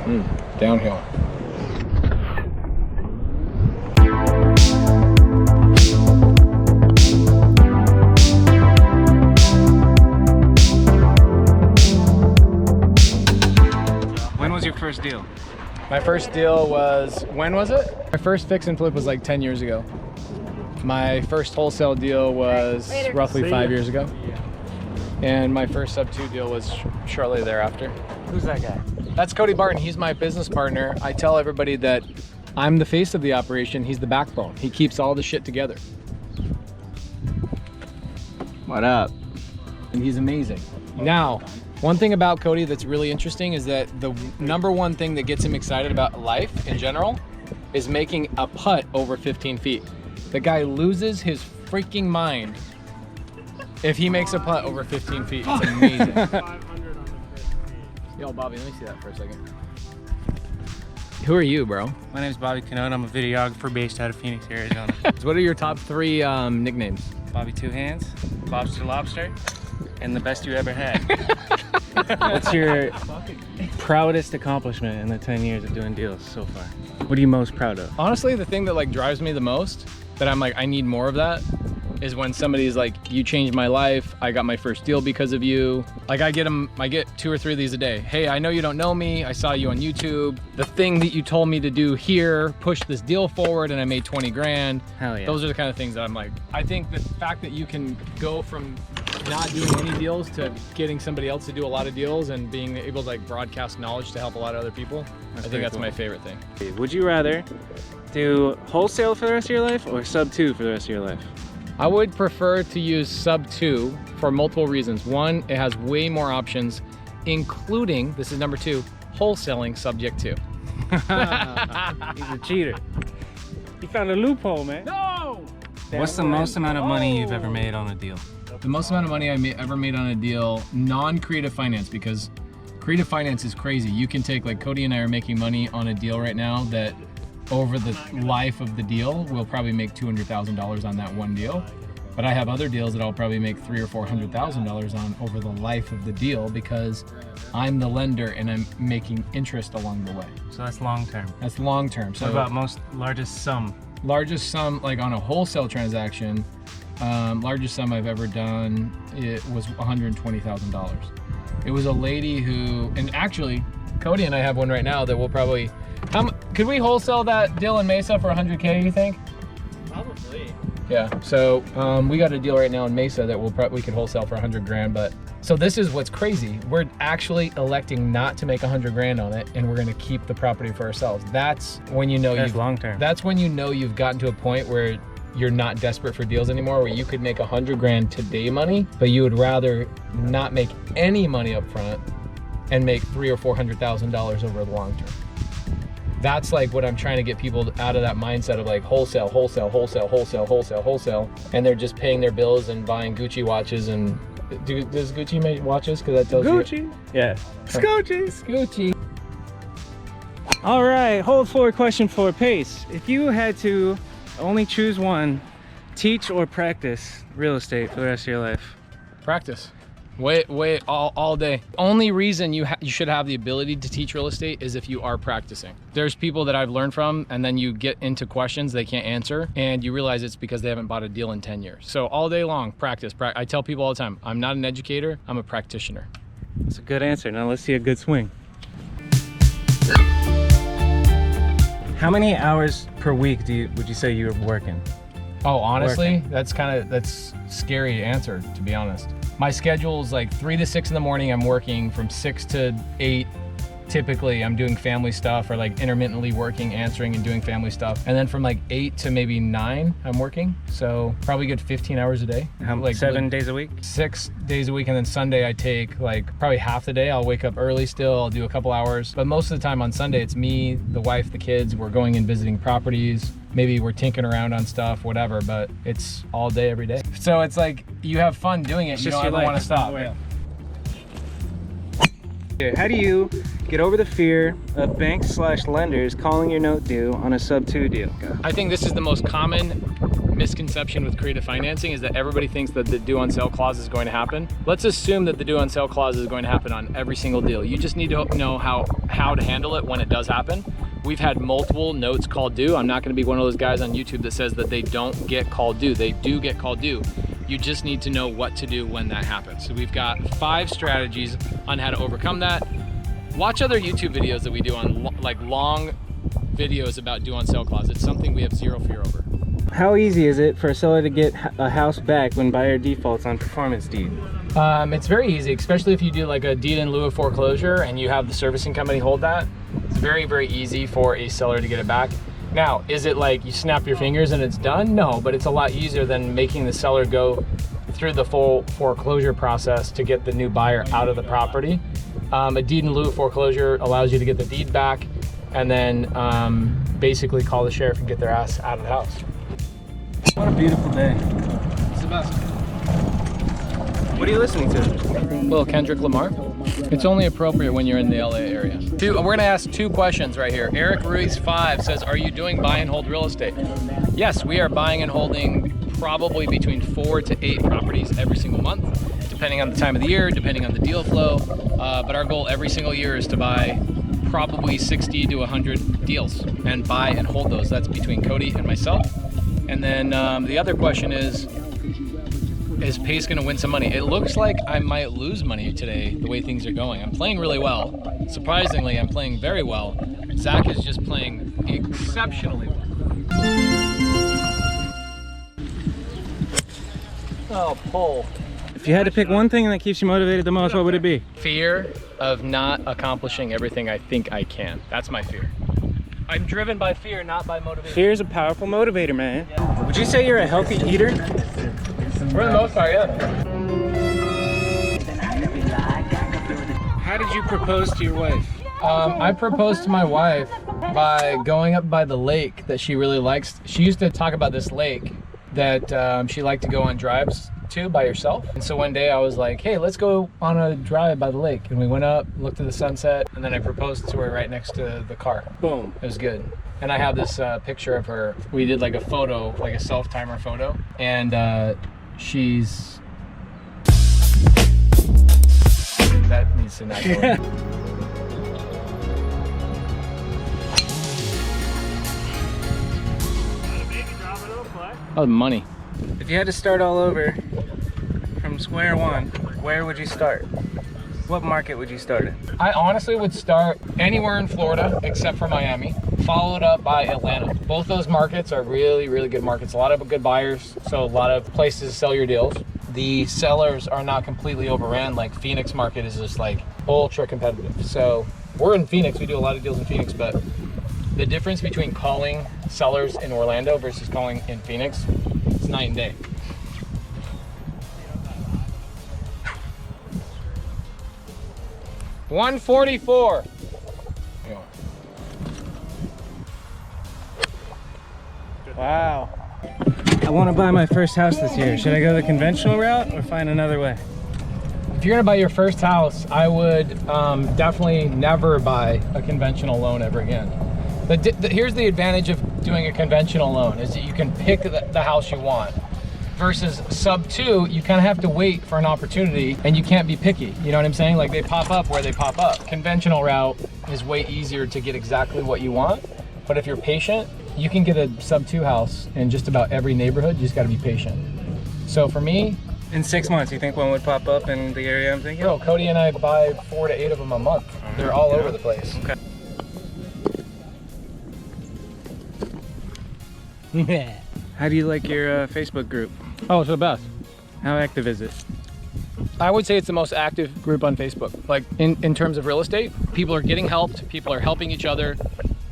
Downhill. When was your first deal? My first deal was, when was it? My first fix and flip was like 10 years ago. My first wholesale deal was roughly 5 years ago. And my first Subto deal was shortly thereafter. Who's that guy? That's Cody Barton. He's my business partner. I tell everybody that I'm the face of the operation. He's the backbone. He keeps all the shit together. What up? And he's amazing. Now, one thing about Cody that's really interesting is that the number one thing that gets him excited about life in general is making a putt over 15 feet. The guy loses his freaking mind if he makes a putt over 15 feet. It's amazing. 500 on the first tee. Yo, Bobby, let me see that for a second. Who are you, bro? My name's Bobby Cannone. I'm a videographer based out of Phoenix, Arizona. So what are your top three nicknames? Bobby Two Hands, Bobster Lobster, and the best you ever had. What's your proudest accomplishment in the 10 years of doing deals so far? What are you most proud of? Honestly, the thing that like drives me the most, that I'm like, I need more of that, is when somebody's like, you changed my life, I got my first deal because of you. Like I get 2 or 3 of these a day. Hey, I know you don't know me, I saw you on YouTube. The thing that you told me to do here pushed this deal forward and I made 20 grand. Hell yeah. Those are the kind of things that I'm like, I think the fact that you can go from not doing any deals to getting somebody else to do a lot of deals and being able to like broadcast knowledge to help a lot of other people, I think that's my favorite thing. Would you rather do wholesale for the rest of your life or Subto for the rest of your life? I would prefer to use Subto for multiple reasons. One, it has way more options, including, this is number 2, wholesaling subject to. He's a cheater. You found a loophole, man. No! What's the most amount of money you've ever made on a deal? The most amount of money I ever made on a deal, non-creative finance, because creative finance is crazy. You can take, like Cody and I are making money on a deal right now that over the life of the deal, we'll probably make $200,000 on that one deal. But I have other deals that I'll probably make $300,000 or $400,000 on over the life of the deal because I'm the lender and I'm making interest along the way. So that's long term. That's long term. So what about largest sum? Largest sum, like on a wholesale transaction, largest sum I've ever done, it was $120,000. It was a lady who, and actually, Cody and I have one right now that we'll probably, could we wholesale that deal in Mesa for 100K, you think? Probably. Yeah, so we got a deal right now in Mesa that we could wholesale for 100 grand, but so this is what's crazy. We're actually electing not to make 100 grand on it, and we're gonna keep the property for ourselves. That's when you know that's long term. That's when you know you've gotten to a point where you're not desperate for deals anymore, where you could make 100 grand today money, but you would rather not make any money up front and make $300,000 or $400,000 over the long term. That's like what I'm trying to get people out of that mindset of like wholesale, wholesale, wholesale, wholesale, wholesale, wholesale, and they're just paying their bills and buying Gucci watches. And does Gucci make watches? Because that tells Gucci. you. Yeah. Scoochie. Gucci. All right, hold for a question for Pace. If you had to only choose one, teach or practice real estate for the rest of your life? Practice. Wait, all day. Only reason you should have the ability to teach real estate is if you are practicing. There's people that I've learned from, and then you get into questions they can't answer, and you realize it's because they haven't bought a deal in 10 years. So all day long, practice. I tell people all the time, I'm not an educator, I'm a practitioner. That's a good answer. Now let's see a good swing. How many hours per week would you say you're working? Oh, honestly, that's scary to answer, to be honest. My schedule is like 3 to 6 in the morning. I'm working from 6 to 8. Typically, I'm doing family stuff or like intermittently working, answering and doing family stuff. And then from like 8 to maybe 9, I'm working. So probably get 15 hours a day. Like 7 days a week? 6 days a week. And then Sunday I take like probably half the day. I'll wake up early still, I'll do a couple hours. But most of the time on Sunday, it's me, the wife, the kids. We're going and visiting properties. Maybe we're tinkering around on stuff, whatever, but it's all day, every day. So it's like, you have fun doing it. You don't ever want to stop. How do you get over the fear of banks/lenders calling your note due on a Subto deal? I think this is the most common misconception with creative financing is that everybody thinks that the due on sale clause is going to happen. Let's assume that the due on sale clause is going to happen on every single deal. You just need to know how to handle it when it does happen. We've had multiple notes called due. I'm not going to be one of those guys on YouTube that says that they don't get called due. They do get called due. You just need to know what to do when that happens. So we've got 5 strategies on how to overcome that. Watch other YouTube videos that we do on like long videos about due on sale clause. It's something we have zero fear over. How easy is it for a seller to get a house back when buyer defaults on performance deed? It's very easy, especially if you do like a deed in lieu of foreclosure and you have the servicing company hold that. It's very, very easy for a seller to get it back. Now, is it like you snap your fingers and it's done? No, but it's a lot easier than making the seller go through the full foreclosure process to get the new buyer out of the property. A deed in lieu of foreclosure allows you to get the deed back and then basically call the sheriff and get their ass out of the house. What a beautiful day. It's the best. What are you listening to? Little Kendrick Lamar. It's only appropriate when you're in the LA area. We're gonna ask 2 questions right here. Eric Ruiz 5 says, are you doing buy and hold real estate? Yes, we are buying and holding probably between 4 to 8 properties every single month, depending on the time of the year, depending on the deal flow. But our goal every single year is to buy probably 60 to 100 deals and buy and hold those. That's between Cody and myself. And then the other question is Pace gonna win some money? It looks like I might lose money today, the way things are going. I'm playing really well. Surprisingly, I'm playing very well. Zach is just playing exceptionally well. Oh, pull. If you had to pick one thing that keeps you motivated the most, what would it be? Fear of not accomplishing everything I think I can. That's my fear. I'm driven by fear, not by motivation. Fear is a powerful motivator, man. Would you say you're a healthy eater? For the most part, yeah. How did you propose to your wife? I proposed to my wife by going up by the lake that she really likes. She used to talk about this lake that she liked to go on drives to by herself. And so one day I was like, hey, let's go on a drive by the lake. And we went up, looked at the sunset, and then I proposed to her right next to the car. Boom. It was good. And I have this picture of her. We did like a photo, like a self-timer photo. And she's... That needs to not go in. Oh, money. If you had to start all over from square one, where would you start? What market would you start in? I honestly would start anywhere in Florida except for Miami, followed up by Atlanta. Both those markets are really, really good markets. A lot of good buyers, so a lot of places to sell your deals. The sellers are not completely overran. Like Phoenix market is just like ultra competitive. So we're in Phoenix, we do a lot of deals in Phoenix, but the difference between calling sellers in Orlando versus calling in Phoenix, it's night and day. $144. Wow. I want to buy my first house this year. Should I go the conventional route or find another way? If you're gonna buy your first house, I would definitely never buy a conventional loan ever again. But here's the advantage of doing a conventional loan is that you can pick the house you want. Versus sub 2, you kind of have to wait for an opportunity and you can't be picky. You know what I'm saying? Like they pop up where they pop up. Conventional route is way easier to get exactly what you want. But if you're patient, you can get a sub 2 house in just about every neighborhood. You just got to be patient. So for me, in 6 months, you think one would pop up in the area I'm thinking? Bro, Cody and I buy 4 to 8 of them a month. They're all over the place. Okay. How do you like your Facebook group? Oh, it's the best. How active is it? I would say it's the most active group on Facebook. Like in terms of real estate, people are getting helped, people are helping each other.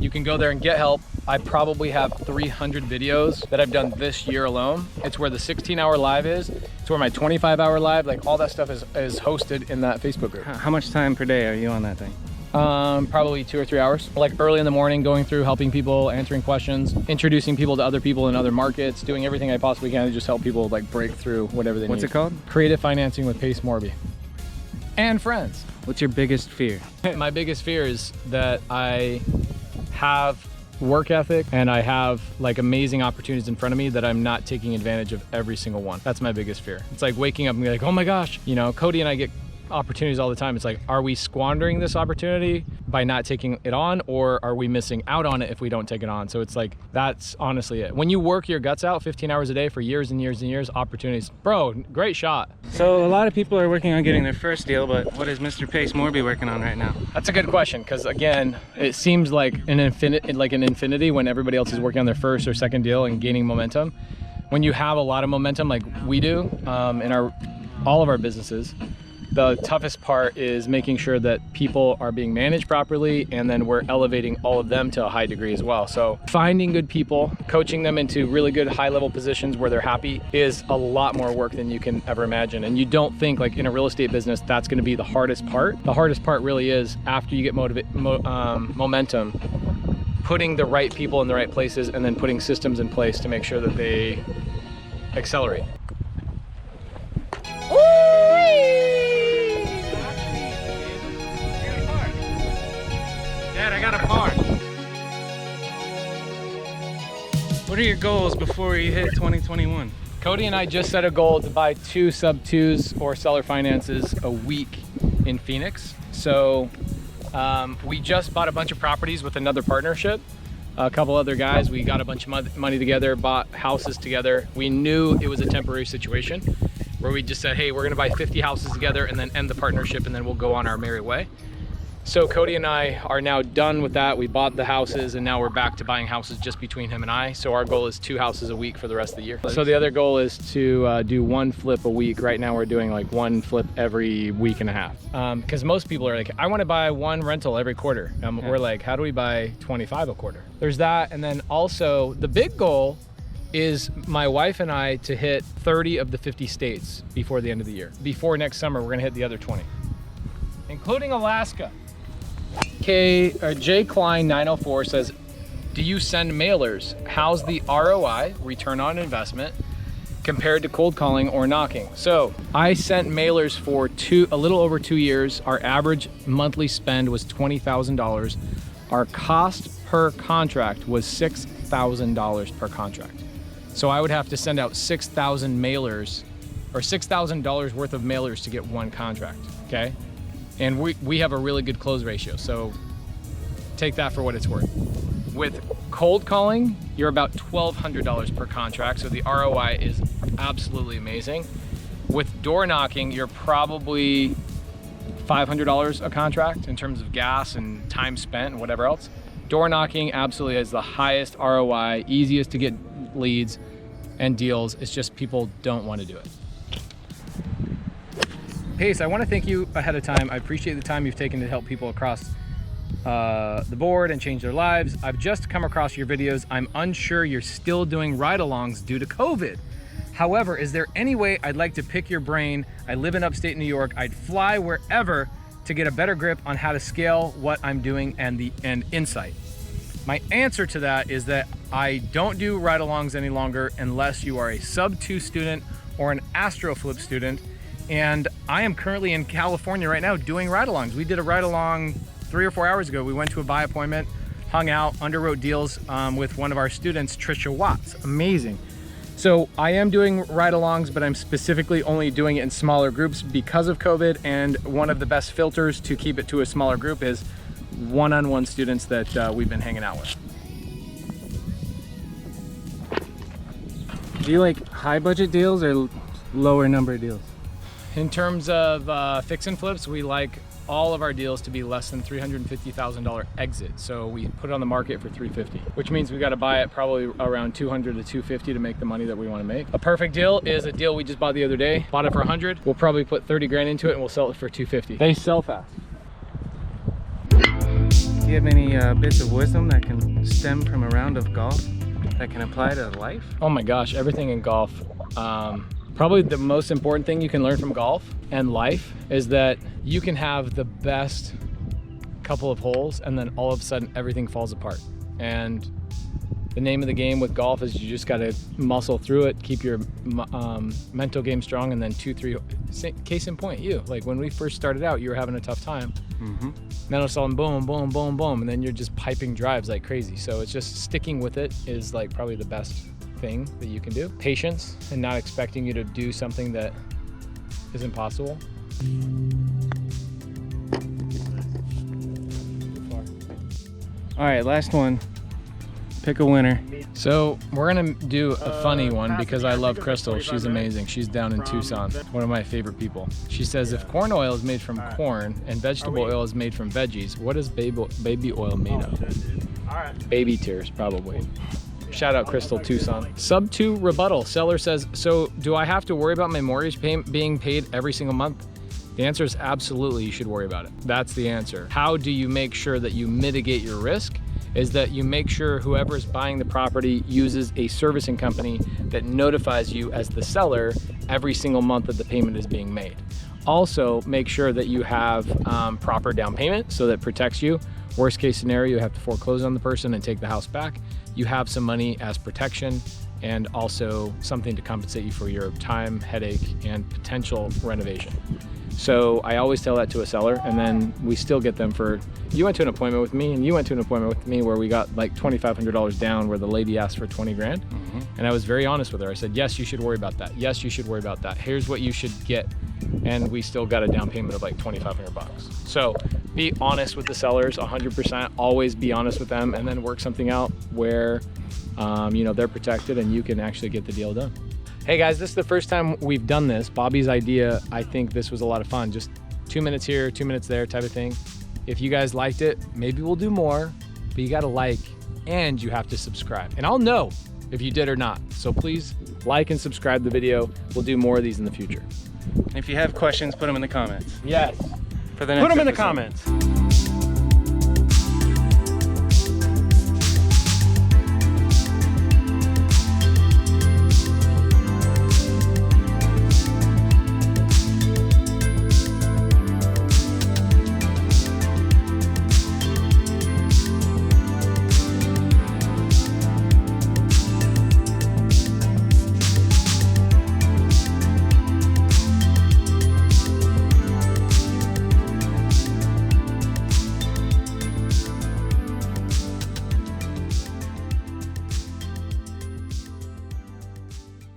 You can go there and get help. I probably have 300 videos that I've done this year alone. It's where the 16-hour live is. It's where my 25-hour live, like all that stuff is hosted in that Facebook group. How much time per day are you on that thing? Probably 2 or 3 hours. Like early in the morning, going through, helping people, answering questions, introducing people to other people in other markets, doing everything I possibly can to just help people like break through whatever they need. What's it called? Creative Financing with Pace Morby. And friends. What's your biggest fear? My biggest fear is that I have work ethic and I have like amazing opportunities in front of me that I'm not taking advantage of every single one. That's my biggest fear. It's like waking up and be like, oh my gosh, you know, Cody and I get opportunities all the time. It's like, are we squandering this opportunity by not taking it on, or are we missing out on it if we don't take it on? So it's like, that's honestly it. When you work your guts out 15 hours a day for years and years and years, opportunities, bro, great shot. So a lot of people are working on getting their first deal, but what is Mr. Pace Morby working on right now? That's a good question, because again, it seems like an infinity when everybody else is working on their first or second deal and gaining momentum. When you have a lot of momentum like we do in all of our businesses, the toughest part is making sure that people are being managed properly, and then we're elevating all of them to a high degree as well. So finding good people, coaching them into really good high-level positions where they're happy is a lot more work than you can ever imagine. And you don't think like in a real estate business, that's gonna be the hardest part. The hardest part really is after you get momentum, putting the right people in the right places and then putting systems in place to make sure that they accelerate. Dad, I got a park. What are your goals before you hit 2021? Cody and I just set a goal to buy 2 sub-2s or seller finances a week in Phoenix. So we just bought a bunch of properties with another partnership. A couple other guys, we got a bunch of money together, bought houses together. We knew it was a temporary situation where we just said, hey, we're gonna buy 50 houses together and then end the partnership and then we'll go on our merry way. So Cody and I are now done with that. We bought the houses and now we're back to buying houses just between him and I. So our goal is 2 houses a week for the rest of the year. So the other goal is to do 1 flip a week. Right now we're doing like 1 flip every week and a half. Because most people are like, I want to buy 1 rental every quarter. We're like, how do we buy 25 a quarter? There's that. And then also the big goal is my wife and I to hit 30 of the 50 states before the end of the year. Before next summer, we're gonna hit the other 20, including Alaska. J Klein 904 says, do you send mailers? How's the ROI, return on investment, compared to cold calling or knocking? So I sent mailers for a little over 2 years. Our average monthly spend was $20,000. Our cost per contract was $6,000 per contract. So I would have to send out 6,000 mailers or $6,000 worth of mailers to get 1 contract, okay? And we have a really good close ratio, so take that for what it's worth. With cold calling, you're about $1,200 per contract, so the ROI is absolutely amazing. With door knocking, you're probably $500 a contract in terms of gas and time spent and whatever else. Door knocking absolutely is the highest ROI, easiest to get leads and deals. It's just people don't want to do it. Pace, I want to thank you ahead of time. I appreciate the time you've taken to help people across the board and change their lives. I've just come across your videos. I'm unsure you're still doing ride-alongs due to COVID. However, is there any way I'd like to pick your brain? I live in upstate New York. I'd fly wherever to get a better grip on how to scale what I'm doing and insight. My answer to that is that I don't do ride-alongs any longer unless you are a sub-2 student or an AstroFlip student. And I am currently in California right now doing ride-alongs. We did a ride-along 3 or 4 hours ago. We went to a buy appointment, hung out, underwrote deals with one of our students, Trisha Watts. Amazing. So I am doing ride-alongs, but I'm specifically only doing it in smaller groups because of COVID. And one of the best filters to keep it to a smaller group is one-on-one students that we've been hanging out with. Do you like high budget deals or lower number deals? In terms of fix and flips, we like all of our deals to be less than $350,000 exit. So we put it on the market for $350,000, which means we got to buy it probably around $200,000 to $250,000 to make the money that we want to make. A perfect deal is a deal we just bought the other day. Bought it for $100,000. We'll probably put 30 grand into it and we'll sell it for $250,000. They sell fast. Do you have any bits of wisdom that can stem from a round of golf that can apply to life? Oh my gosh, everything in golf. Probably the most important thing you can learn from golf and life is that you can have the best couple of holes and then all of a sudden everything falls apart. And The name of the game with golf is you just got to muscle through it, keep your mental game strong, and then 2-3, case in point, you. Like when we first started out, you were having a tough time. Then all of a sudden, boom, boom, boom, boom, and then you're just piping drives like crazy. So it's just sticking with it is like probably the best thing that you can do. Patience and not expecting you to do something that isn't possible. All right, last one. Pick a winner. So we're gonna do a funny one because I love Crystal. She's amazing. She's down in Tucson, one of my favorite people. She says, if corn oil is made from corn and vegetable oil is made from veggies, what is baby oil made of? Baby tears, probably. Shout out Crystal, Tucson. Subto Rebuttal. Seller says, so do I have to worry about my mortgage payment being paid every single month? The answer is absolutely, you should worry about it. That's the answer. How do you make sure that you mitigate your risk? Is that you make sure whoever is buying the property uses a servicing company that notifies you as the seller every single month that the payment is being made. Also, make sure that you have proper down payment so that protects you. Worst case scenario, you have to foreclose on the person and take the house back. You have some money as protection and also something to compensate you for your time, headache, and potential renovation. So I always tell that to a seller, and then we still get them for, you went to an appointment with me and you went to an appointment with me where we got like $2,500 down where the lady asked for 20 grand. And I was very honest with her. I said, yes, you should worry about that. Yes, you should worry about that. Here's what you should get. And we still got a down payment of like 2,500 bucks. So be honest with the sellers 100%, always be honest with them, and then work something out where you know, they're protected and you can actually get the deal done. Hey guys, this is the first time we've done this. Bobby's idea, I think this was a lot of fun. Just 2 minutes here, 2 minutes there type of thing. If you guys liked it, maybe we'll do more, but you gotta like and you have to subscribe. And I'll know if you did or not. So please like and subscribe the video. We'll do more of these in the future. If you have questions, put them in the comments. Yes. For the next Put them in the episode. comments.